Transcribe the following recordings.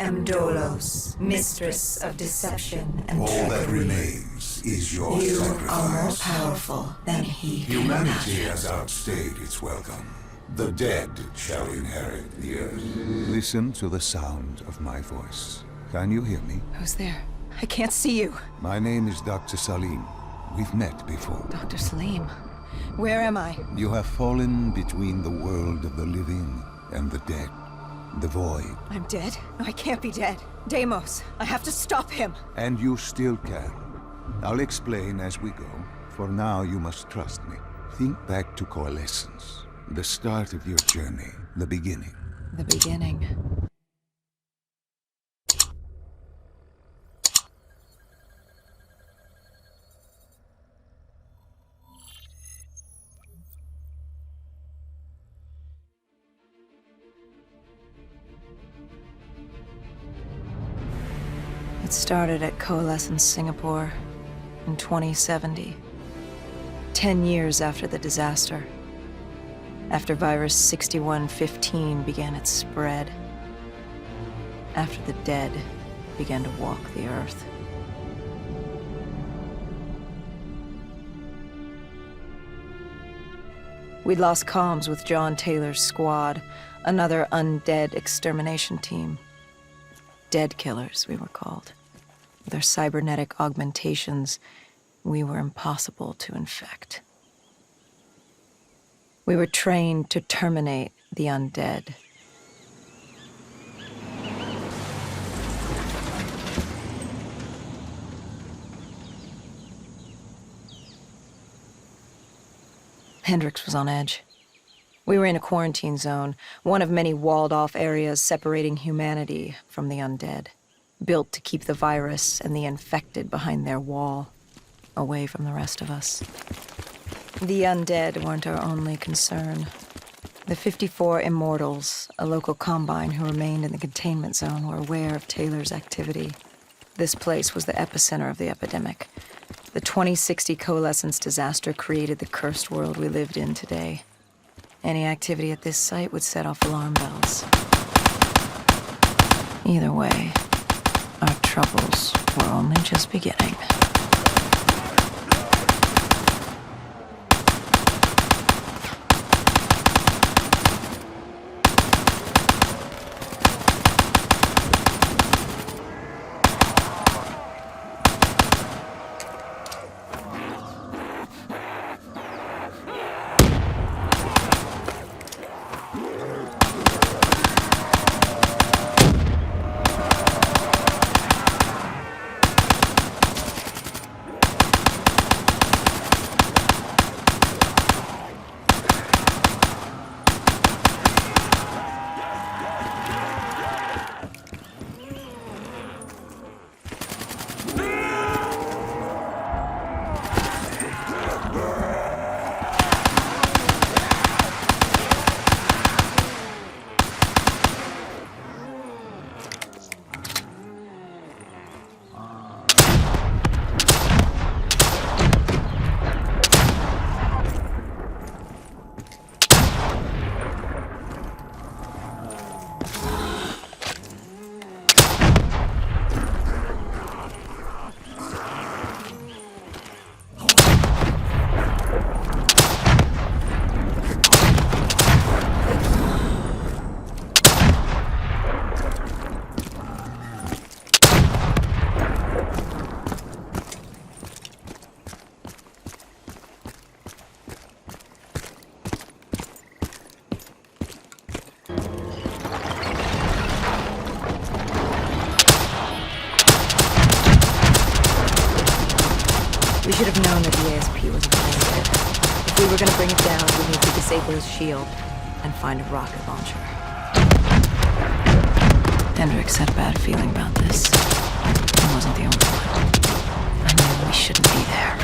am Dolos, mistress of deception and All that trickery. remains is your You sacrifice. are more powerful than he can Humanity imagine. has outstayed its welcome. The dead shall inherit the earth. Listen to the sound of my voice. Can you hear me? Who's there? I can't see you. My name is Dr. Salim. We've met before. Dr. Salim. Where am I? You have fallen between the world of the living and the dead. The void. I'm dead? No, I can't be dead. Deimos, I have to stop him. And you still can. I'll explain as we go. For now, you must trust me. Think back to Coalescence. The start of your journey. The beginning. The beginning. It started at Coalescence Singapore in 2070. 10 years after the disaster. After virus 6115 began its spread. After the dead began to walk the earth. We'd lost comms with John Taylor's squad, another undead extermination team. Dead killers, we were called. With our cybernetic augmentations, we were impossible to infect. We were trained to terminate the undead. Hendricks was on edge. We were in a quarantine zone, one of many walled-off areas separating humanity from the undead, built to keep the virus and the infected behind their wall, away from the rest of us. The undead weren't our only concern. The 54 Immortals, a local combine who remained in the containment zone, were aware of Taylor's activity. This place was the epicenter of the epidemic. The 2060 Coalescence disaster created the cursed world we lived in today. Any activity at this site would set off alarm bells. Either way, our troubles were only just beginning. We should have known that the ASP was infected. If we were going to bring it down, we'd need to disable his shield and find a rocket launcher. Hendricks had a bad feeling about this. He wasn't the only one. I knew we shouldn't be there.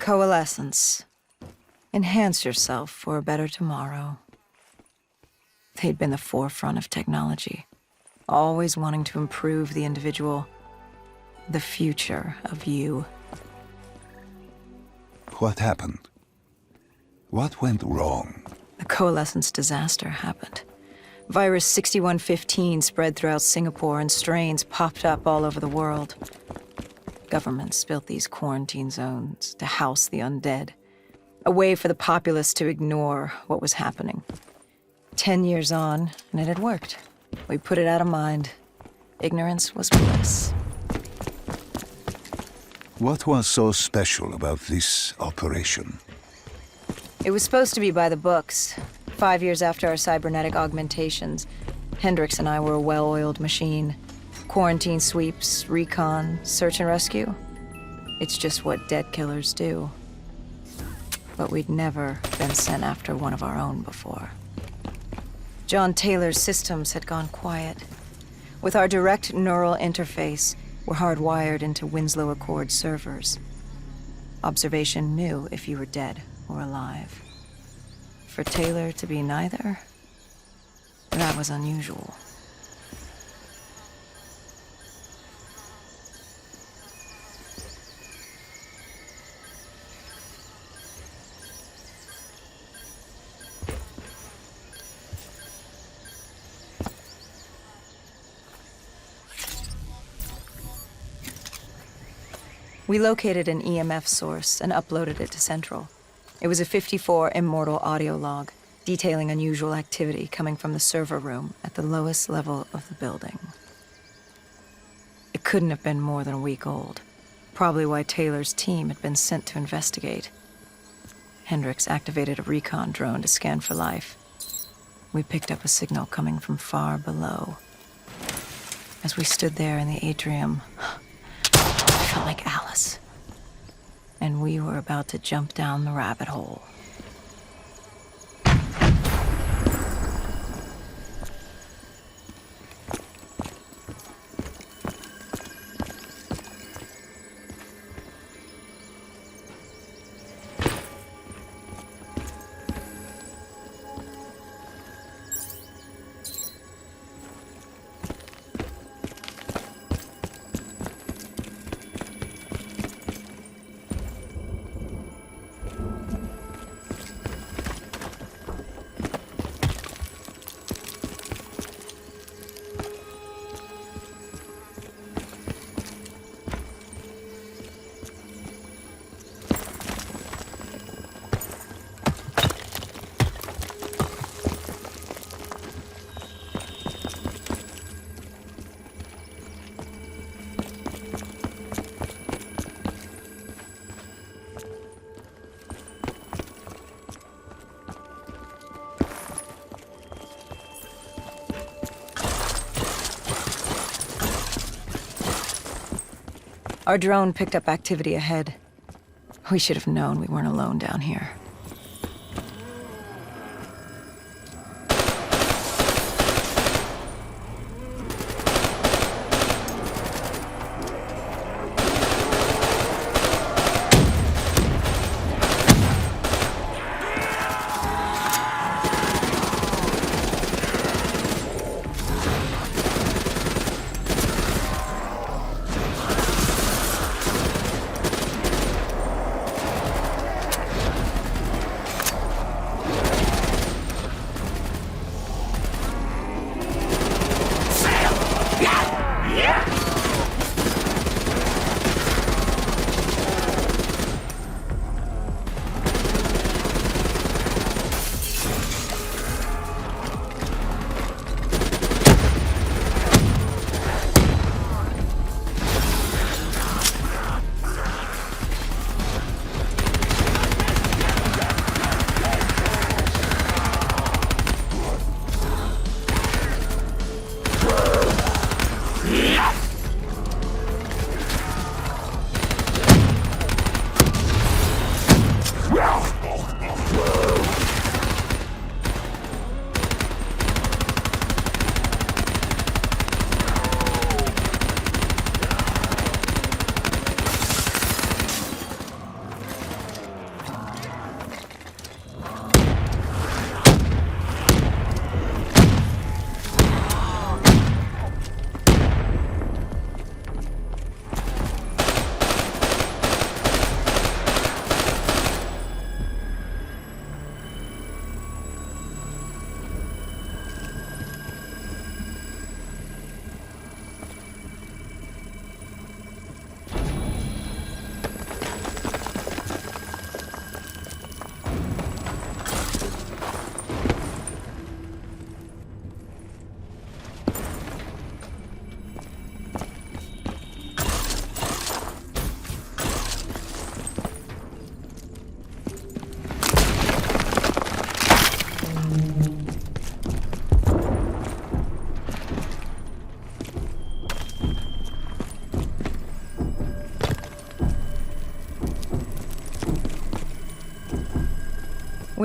Coalescence. Enhance yourself for a better tomorrow. They'd been the forefront of technology, always wanting to improve the individual, the future of you. What happened? What went wrong? The Coalescence disaster happened. Virus 6115 spread throughout Singapore and strains popped up all over the world. Governments built these quarantine zones to house the undead, a way for the populace to ignore what was happening. 10 years on, and it had worked. We put it out of mind. Ignorance was bliss. What was so special about this operation? It was supposed to be by the books. 5 years after our cybernetic augmentations, Hendricks and I were a well-oiled machine. Quarantine sweeps, recon, search and rescue. It's just what dead killers do. But we'd never been sent after one of our own before. John Taylor's systems had gone quiet. With our direct neural interface, we're hardwired into Winslow Accord servers. Observation knew if you were dead or alive. For Taylor to be neither, that was unusual. We located an EMF source and uploaded it to Central. It was a 54 immortal audio log, detailing unusual activity coming from the server room at the lowest level of the building. It couldn't have been more than a week old, probably why Taylor's team had been sent to investigate. Hendricks activated a recon drone to scan for life. We picked up a signal coming from far below. As we stood there in the atrium, I felt like Alice. And we were about to jump down the rabbit hole. Our drone picked up activity ahead. We should have known we weren't alone down here.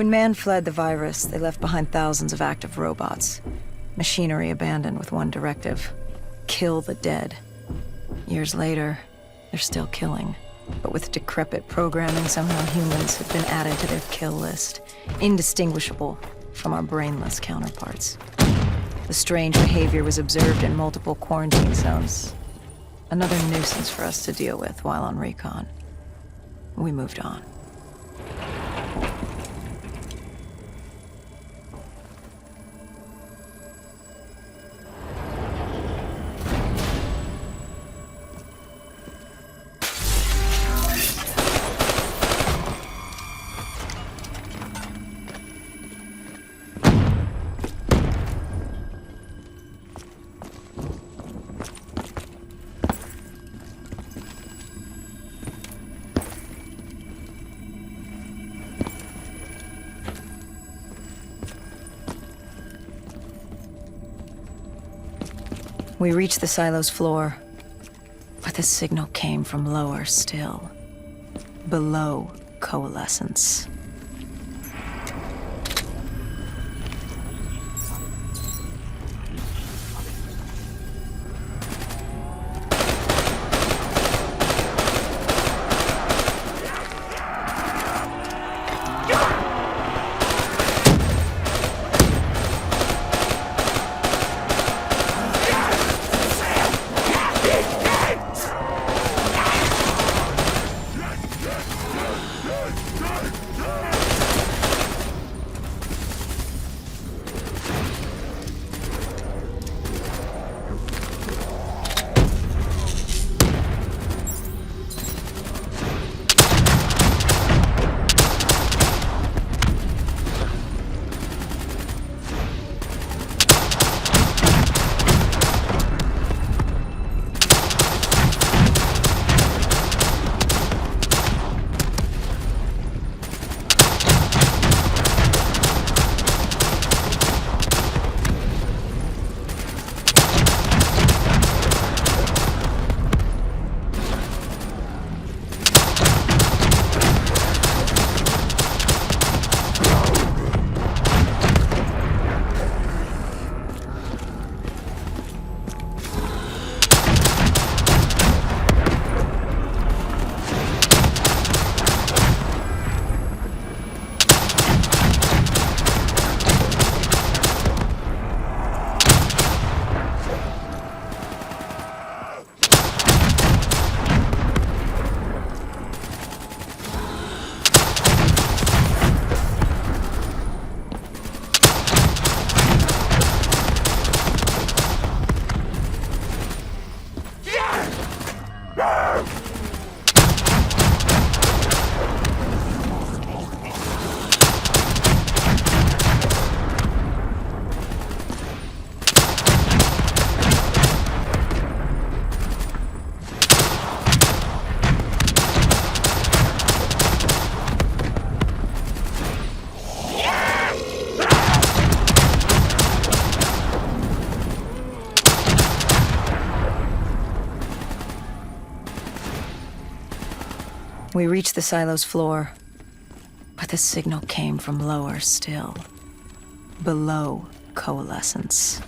When man fled the virus, they left behind thousands of active robots. Machinery abandoned with one directive: kill the dead. Years later, they're still killing. But with decrepit programming, somehow humans have been added to their kill list, indistinguishable from our brainless counterparts. The strange behavior was observed in multiple quarantine zones. Another nuisance for us to deal with while on recon. We moved on. We reached the silo's floor, but the signal came from lower still, below coalescence. We reached the silo's floor, but the signal came from lower still, below coalescence.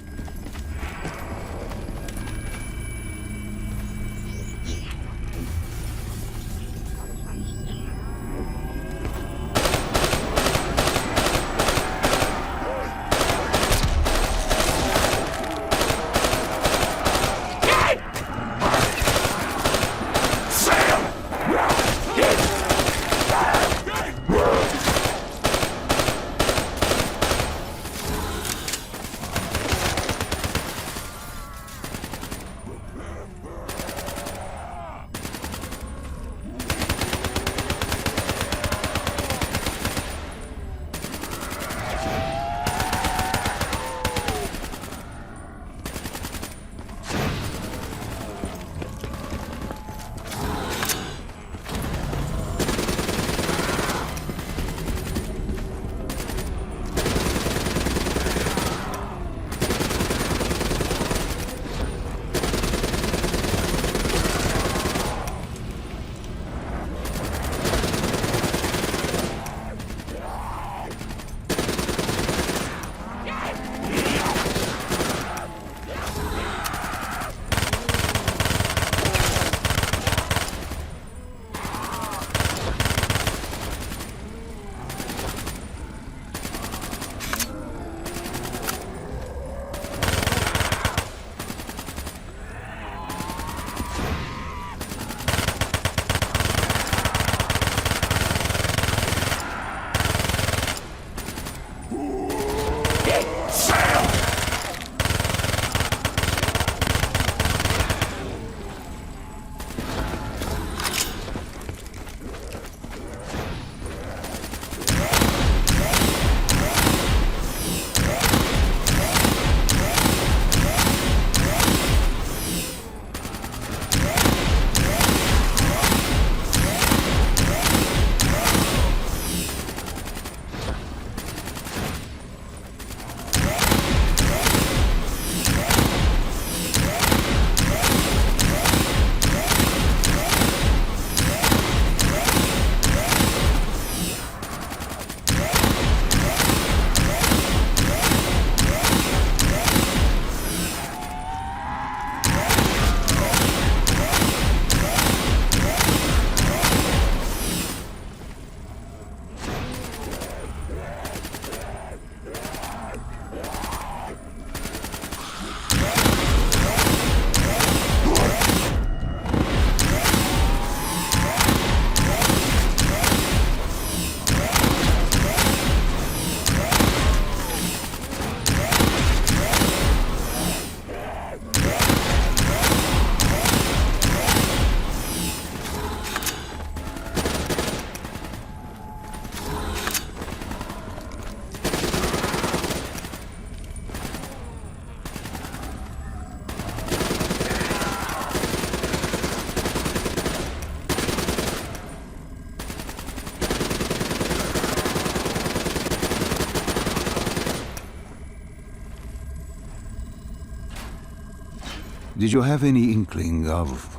Did you have any inkling of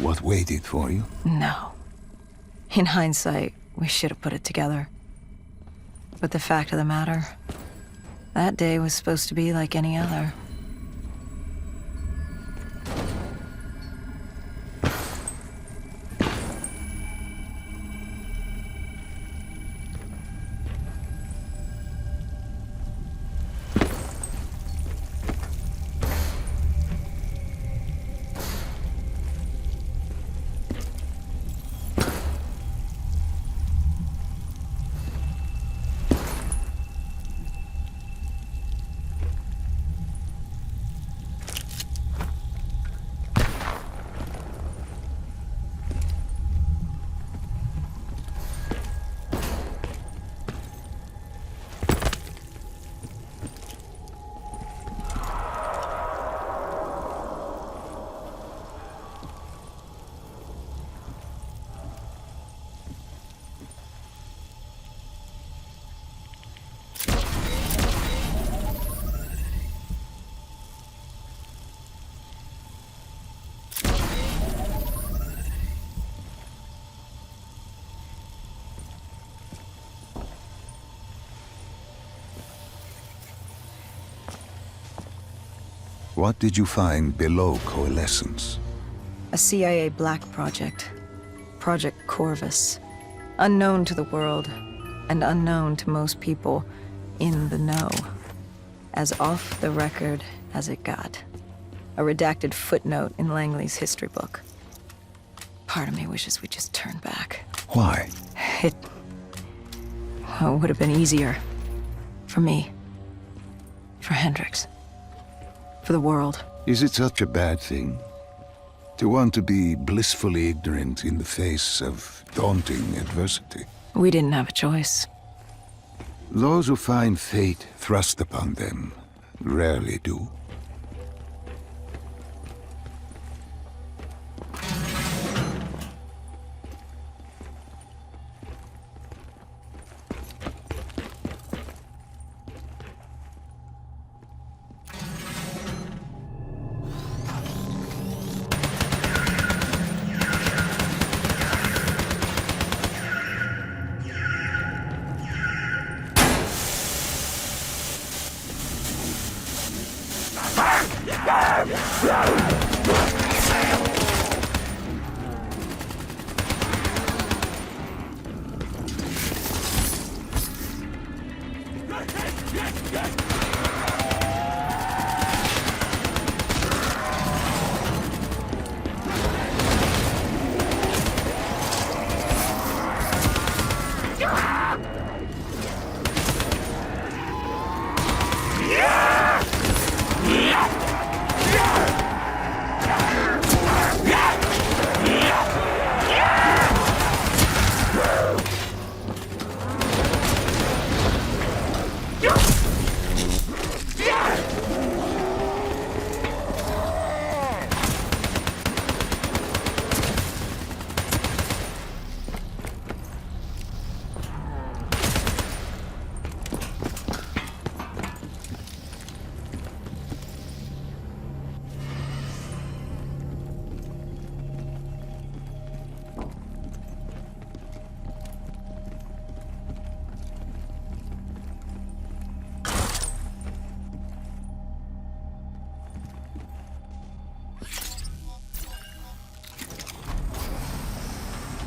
what waited for you? No. In hindsight, we should have put it together. But the fact of the matter, that day was supposed to be like any other. What did you find below Coalescence? A CIA black project. Project Corvus. Unknown to the world, and unknown to most people in the know. As off the record as it got. A redacted footnote in Langley's history book. Part of me wishes we just turned back. Why? It would have been easier. For me. For Hendricks. For the world. Is it such a bad thing? To want to be blissfully ignorant in the face of daunting adversity? We didn't have a choice. Those who find fate thrust upon them rarely do.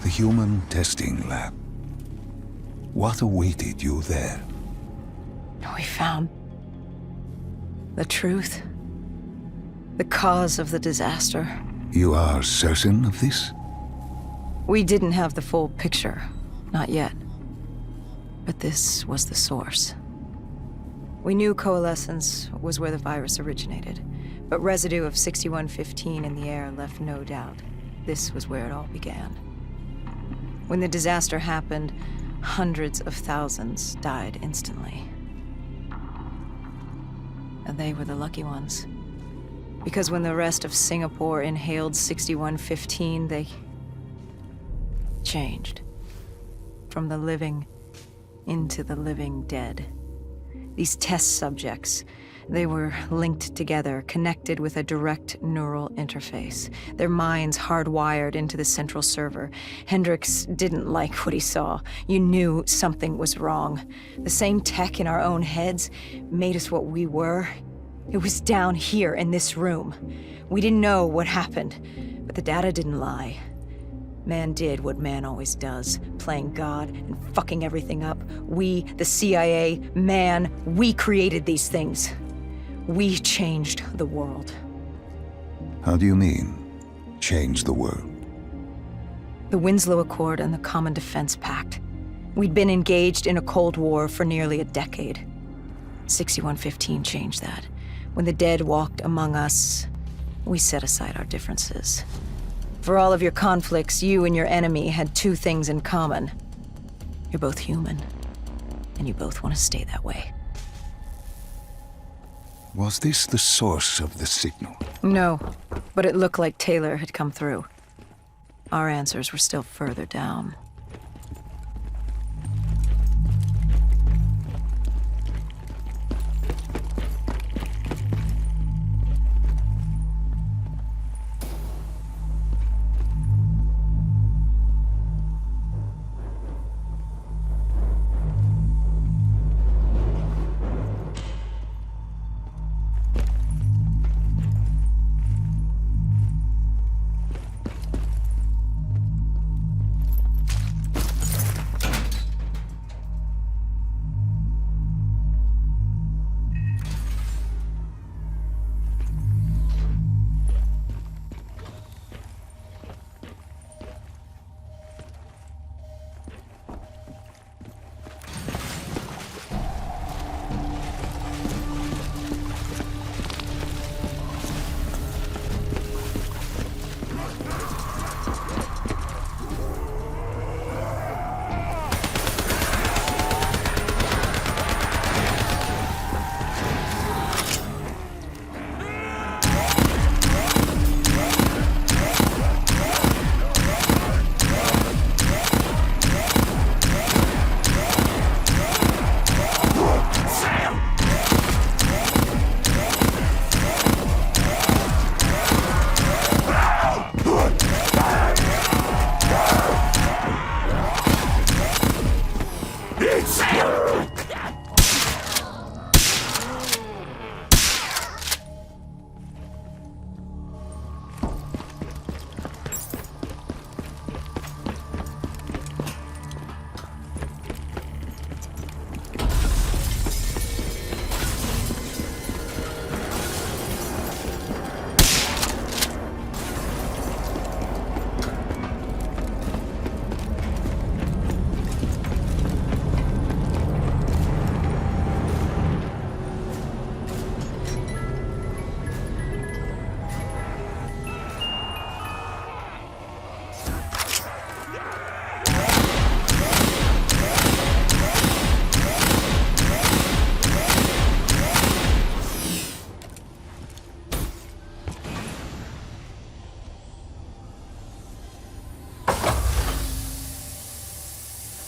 The human testing lab. What awaited you there? We found the truth. The cause of the disaster. You are certain of this? We didn't have the full picture. Not yet. But this was the source. We knew Coalescence was where the virus originated, but residue of 6115 in the air left no doubt. This was where it all began. When the disaster happened, hundreds of thousands died instantly. And they were the lucky ones. Because when the rest of Singapore inhaled 6115, they changed. From the living into the living dead. These test subjects, They were linked together, connected with a direct neural interface, their minds hardwired into the central server. Hendricks didn't like what he saw. You knew something was wrong. The same tech in our own heads made us what we were. It was down here in this room. We didn't know what happened, but the data didn't lie. Man did what man always does, playing God and fucking everything up. We, the CIA, man, we created these things. We changed the world. How do you mean, change the world? The Winslow Accord and the Common Defense Pact. We'd been engaged in a Cold War for nearly a decade. 6115 changed that. When the dead walked among us, we set aside our differences. For all of your conflicts, you and your enemy had two things in common. You're both human, and you both want to stay that way. Was this the source of the signal? No, but it looked like Taylor had come through. Our answers were still further down.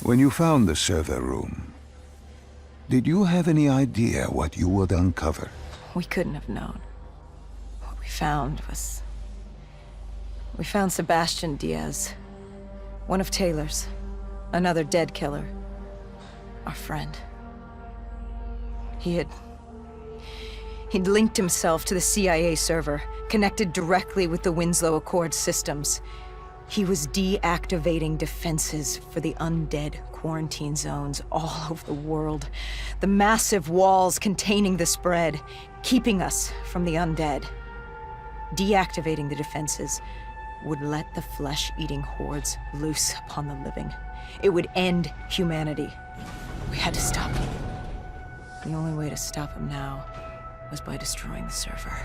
When you found the server room, did you have any idea what you would uncover? We couldn't have known. What we found was... We found Sebastian Diaz. One of Taylor's. Another dead killer. Our friend. He'd linked himself to the CIA server, connected directly with the Winslow Accord systems. He was deactivating defenses for the undead quarantine zones all over the world. The massive walls containing the spread, keeping us from the undead. Deactivating the defenses would let the flesh-eating hordes loose upon the living. It would end humanity. We had to stop him. The only way to stop him now was by destroying the server.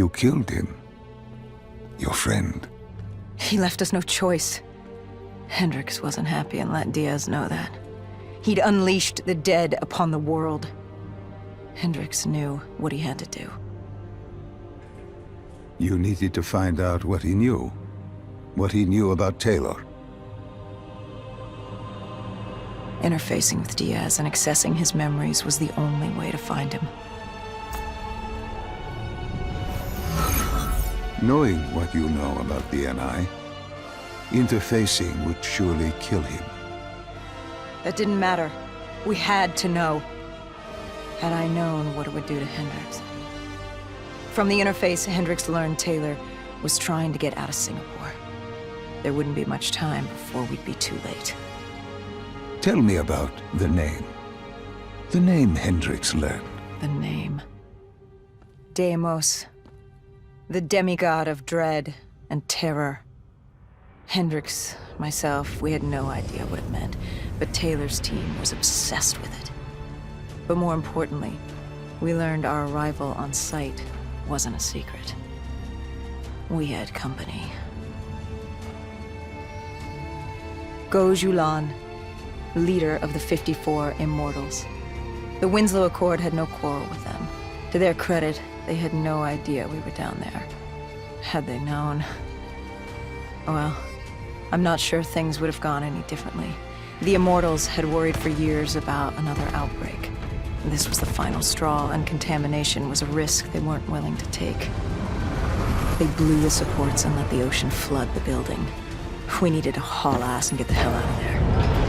You killed him. Your friend. He left us no choice. Hendricks wasn't happy and let Diaz know that. He'd unleashed the dead upon the world. Hendricks knew what he had to do. You needed to find out what he knew. What he knew about Taylor. Interfacing with Diaz and accessing his memories was the only way to find him. Knowing what you know about the NI, interfacing would surely kill him. That didn't matter. We had to know. Had I known what it would do to Hendricks. From the interface, Hendricks learned Taylor was trying to get out of Singapore. There wouldn't be much time before we'd be too late. Tell me about the name. The name Hendricks learned. The name. Deimos. The demigod of dread and terror. Hendricks, myself, we had no idea what it meant, but Taylor's team was obsessed with it. But more importantly, we learned our arrival on site wasn't a secret. We had company. Go Julan, leader of the 54 Immortals. The Winslow Accord had no quarrel with them. To their credit, they had no idea we were down there. Had they known... well, I'm not sure things would have gone any differently. The Immortals had worried for years about another outbreak. This was the final straw, and contamination was a risk they weren't willing to take. They blew the supports and let the ocean flood the building. We needed to haul ass and get the hell out of there.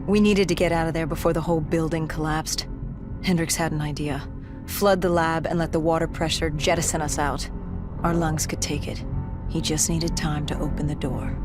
We needed to get out of there before the whole building collapsed. Hendricks had an idea. Flood the lab and let the water pressure jettison us out. Our lungs could take it. He just needed time to open the door.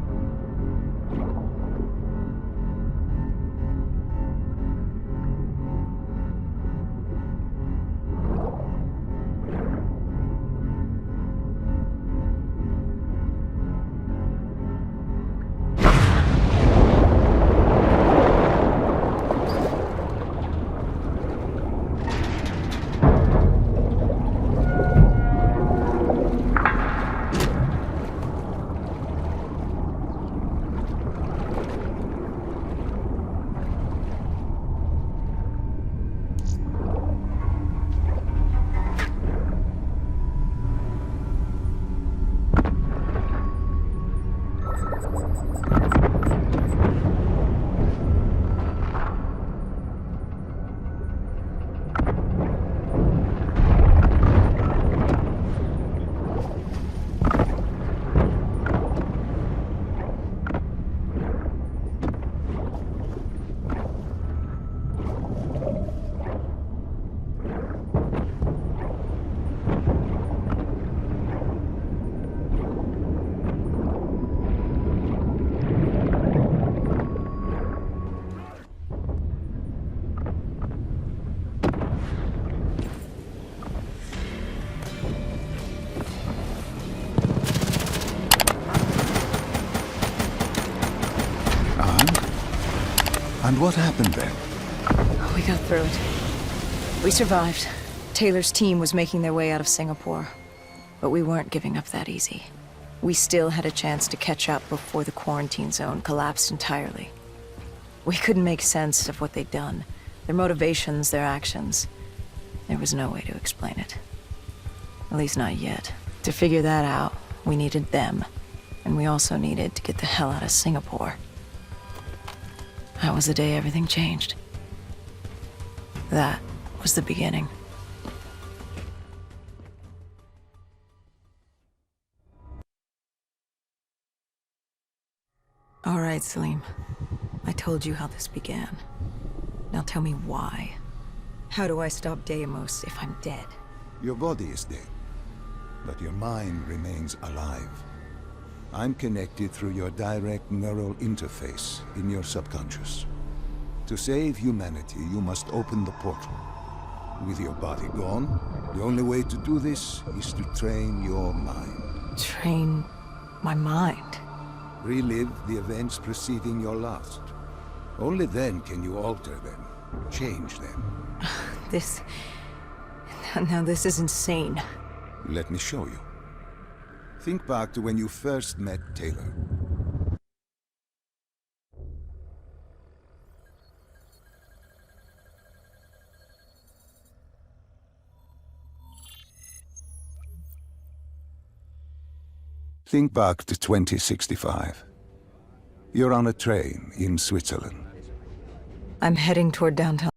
And what happened then? We got through it. We survived. Taylor's team was making their way out of Singapore. But we weren't giving up that easy. We still had a chance to catch up before the quarantine zone collapsed entirely. We couldn't make sense of what they'd done. Their motivations, their actions. There was no way to explain it. At least not yet. To figure that out, we needed them. And we also needed to get the hell out of Singapore. That was the day everything changed. That was the beginning. All right, Salim. I told you how this began. Now tell me why. How do I stop Deimos if I'm dead? Your body is dead, but your mind remains alive. I'm connected through your direct neural interface in your subconscious. To save humanity, you must open the portal. With your body gone, the only way to do this is to train your mind. Train my mind? Relive the events preceding your last. Only then can you alter them, change them. This... Now this is insane. Let me show you. Think back to when you first met Taylor. Think back to 2065. You're on a train in Switzerland. I'm heading toward downtown.